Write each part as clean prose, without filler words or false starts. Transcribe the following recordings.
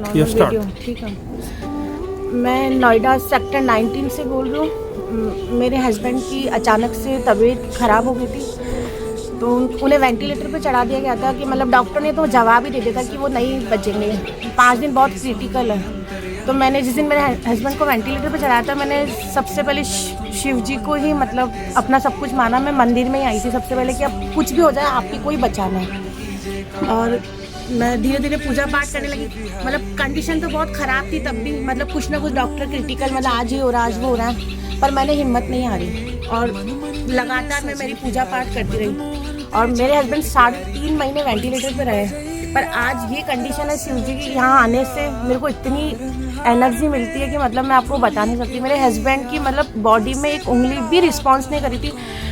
Video ठीक है। मैं नोएडा सेक्टर 19 से बोल रही हूँ। मेरे हस्बैंड की अचानक से तबीयत ख़राब हो गई थी, तो उन्हें वेंटिलेटर पे चढ़ा दिया गया था कि मतलब डॉक्टर ने तो जवाब ही दे दिया था कि वो नहीं बचेंगे, 5 दिन बहुत क्रिटिकल है। तो मैंने जिस दिन मेरे हस्बैंड को वेंटिलेटर पे चढ़ाया था, मैंने सबसे पहले शिव जी को ही मतलब अपना सब कुछ माना। मैं मंदिर में ही आई थी सबसे पहले कि अब कुछ भी हो जाए आपकी कोई बचाना है। और मैं धीरे धीरे पूजा पाठ करने लगी। मतलब कंडीशन तो बहुत ख़राब थी तब भी, मतलब कुछ ना कुछ डॉक्टर क्रिटिकल मतलब आज ही हो रहा, आज वो हो रहा है, पर मैंने हिम्मत नहीं हारी और लगातार मैं मेरी पूजा पाठ करती रही। और मेरे हस्बैंड 3.5 महीने वेंटिलेटर पे रहे, पर आज ये कंडीशन है शिव जी की, यहाँ आने से मेरे को इतनी एनर्जी मिलती है कि मतलब मैं आपको बता नहीं सकती। मेरे हस्बैंड की मतलब बॉडी में एक उंगली भी रिस्पॉन्स नहीं करी थी,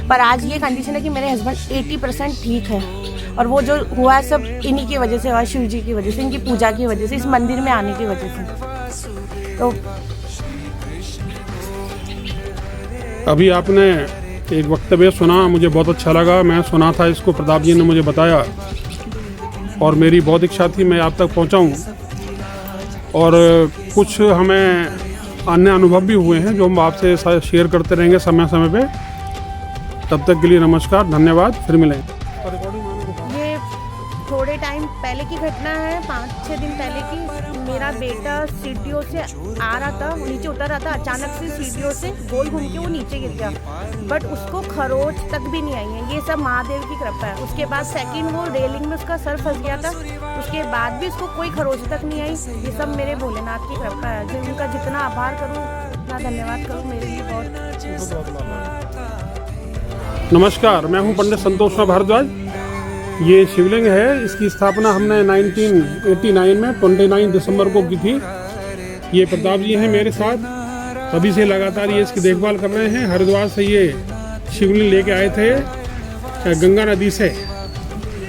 पर आज ये कंडीशन है कि मेरे हस्बैंड 80% ठीक है। और वो जो हुआ है सब इन्हीं की वजह से हुआ, शिव जी की वजह से, इनकी पूजा की वजह से, इस मंदिर में आने की वजह से। तो अभी आपने एक वक्तव्य सुना, मुझे बहुत अच्छा लगा। मैं सुना था इसको, प्रताप जी ने मुझे बताया और मेरी बहुत इच्छा थी मैं आप तक पहुंचाऊं। और कुछ हमें अन्य अनुभव भी हुए हैं जो हम आपसे शेयर करते रहेंगे समय समय पे। तब तक के लिए नमस्कार, धन्यवाद, फिर मिलेंगे। ये थोड़े टाइम पहले की घटना है, 5-6 दिन पहले की। मेरा बेटा सीढ़ियों से आ रहा था, नीचे उतर रहा था, अचानक से सीढ़ियों से गोल घूम के वो नीचे गिर गया, बट उसको खरोच तक भी नहीं आई है। ये सब महादेव की कृपा है। उसके बाद सेकंड वो रेलिंग में उसका सर फंस गया था, उसके बाद भी उसको कोई खरोच तक नहीं आई। ये सब मेरे भोलेनाथ की कृपा है, जो उनका जितना आभार करूँ उतना धन्यवाद करूँ, मेरे लिए बहुत। नमस्कार, मैं हूं पंडित संतोष भारद्वाज। ये शिवलिंग है, इसकी स्थापना हमने 1989 में 29 दिसंबर को की थी। ये प्रताप जी हैं मेरे साथ, तभी से लगातार ये इसकी देखभाल कर रहे हैं। हरिद्वार से ये शिवलिंग लेके आए थे गंगा नदी से।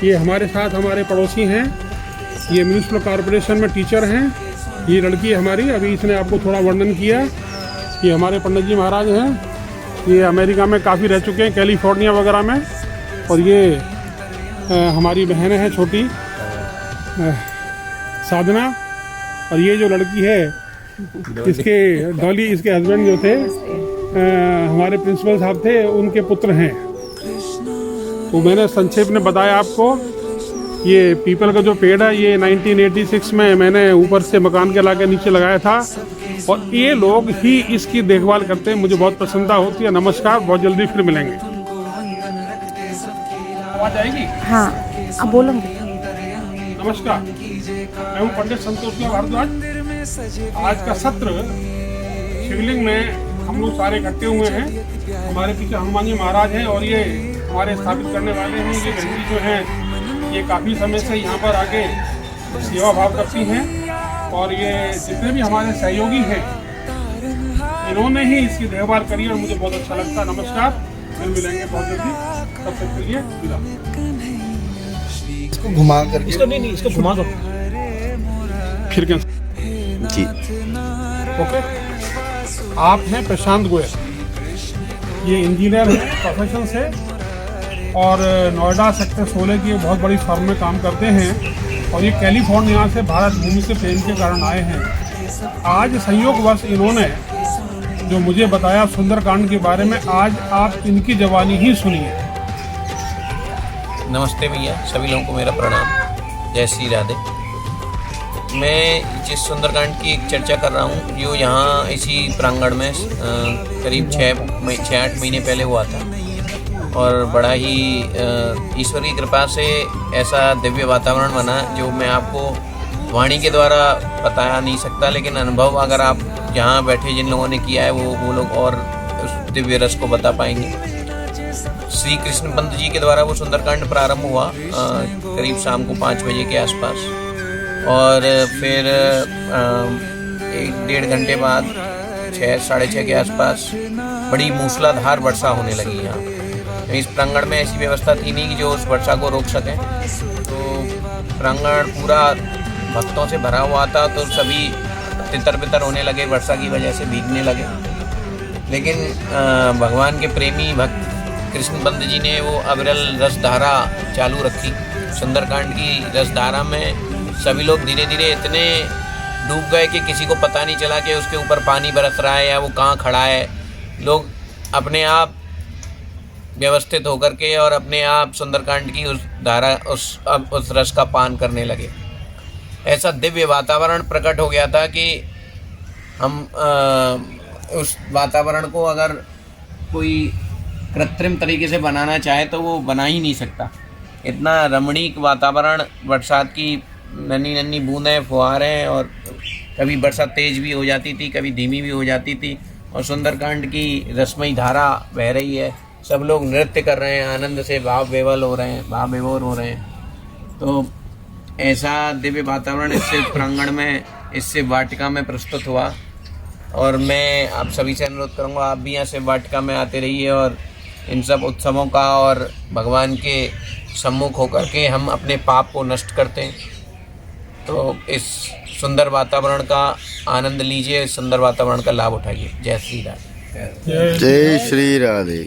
ये हमारे साथ हमारे पड़ोसी हैं, ये म्यूनिसिपल कॉरपोरेशन में टीचर हैं। ये लड़की हमारी, अभी इसने आपको थोड़ा वर्णन किया। ये हमारे पंडित जी महाराज हैं, ये अमेरिका में काफ़ी रह चुके हैं, कैलिफोर्निया वगैरह में। और ये हमारी बहन है छोटी साधना। और ये जो लड़की है इसके डॉली, इसके हस्बैंड जो थे हमारे प्रिंसिपल साहब थे, उनके पुत्र हैं। तो मैंने संक्षेप में बताया आपको। ये पीपल का जो पेड़ है ये 1986 में मैंने ऊपर से मकान के लाके नीचे लगाया था, और ये लोग ही इसकी देखभाल करते हैं। मुझे बहुत प्रसन्नता होती है। नमस्कार, बहुत जल्दी फिर मिलेंगे। आवाज आएगी? हाँ, अब बोलूँगी। नमस्कार, मैं हूँ पंडित संतोष भारद्वाज। आज का सत्र शिवलिंग में हम लोग सारे इकट्ठे हुए हैं। हमारे पीछे हनुमान जी महाराज हैं और ये हमारे स्थापित करने वाले हैं। ये बहन जो हैं ये काफ़ी समय से यहाँ पर आके सेवा भाव करती हैं, और ये जितने भी हमारे सहयोगी हैं इन्होंने ही इसकी देखभाल करी और मुझे बहुत अच्छा लगता है। नमस्कार, फिर मिलेंगे बहुत जल्दी, तब तक के लिए विदा। इसको घुमा कर, इसको नहीं, इसको घुमा दो फिर क्या जी। ओके। आप हैं प्रशांत गोयल, ये इंजीनियर हैं प्रोफेशन से, और नोएडा सेक्टर 16 की बहुत बड़ी फर्म में काम करते हैं। और ये कैलिफोर्निया से भारत भूमि से प्रेम के कारण आए हैं। आज संयोगवश इन्होंने जो मुझे बताया सुंदरकांड के बारे में, आज आप इनकी जवानी ही सुनिए। नमस्ते भैया, सभी लोगों को मेरा प्रणाम, जय श्री राधे। मैं जिस सुंदरकांड की एक चर्चा कर रहा हूँ, जो यहाँ इसी प्रांगण में करीब 6-8 महीने पहले हुआ था, और बड़ा ही ईश्वर की कृपा से ऐसा दिव्य वातावरण बना जो मैं आपको वाणी के द्वारा बता नहीं सकता, लेकिन अनुभव अगर आप जहाँ बैठे जिन लोगों ने किया है वो लोग और उस दिव्य रस को बता पाएंगे। श्री कृष्ण पंत जी के द्वारा वो सुंदरकांड प्रारंभ हुआ करीब शाम को 5 बजे के आसपास, और फिर 1-1.5 घंटे बाद 6-6:30 के आसपास बड़ी मूसलाधार वर्षा होने लगी यहाँ। इस प्रांगण में ऐसी व्यवस्था थी नहीं कि जो उस वर्षा को रोक सकें, तो प्रांगण पूरा भक्तों से भरा हुआ था। तो सभी तितर-बितर होने लगे, वर्षा की वजह से भीगने लगे। लेकिन भगवान के प्रेमी भक्त कृष्ण पंत जी ने वो अविरल रसधारा चालू रखी। सुंदरकांड की रसधारा में सभी लोग धीरे धीरे इतने डूब गए कि किसी को पता नहीं चला कि उसके ऊपर पानी बरस रहा है या वो कहाँ खड़ा है। लोग अपने आप व्यवस्थित होकर के और अपने आप सुंदरकांड की उस धारा उस रस का पान करने लगे। ऐसा दिव्य वातावरण प्रकट हो गया था कि हम उस वातावरण को अगर कोई कृत्रिम तरीके से बनाना चाहे तो वो बना ही नहीं सकता। इतना रमणीक वातावरण, बरसात की नन्ही नन्ही बूंदें, फुहारें, और कभी बरसात तेज भी हो जाती थी, कभी धीमी भी हो जाती थी, और सुंदरकांड की रसमयी धारा बह रही है। सब लोग नृत्य कर रहे हैं, आनंद से भाव विभोर हो रहे हैं। तो ऐसा दिव्य वातावरण इससे प्रांगण में, इससे वाटिका में प्रस्तुत हुआ। और मैं आप सभी से अनुरोध करूँगा, आप भी यहाँ से वाटिका में आते रहिए और इन सब उत्सवों का और भगवान के सम्मुख होकर के हम अपने पाप को नष्ट करते हैं। तो इस सुंदर वातावरण का आनंद लीजिए, इस सुंदर वातावरण का लाभ उठाइए। जय श्री राधे। जय श्री राधे।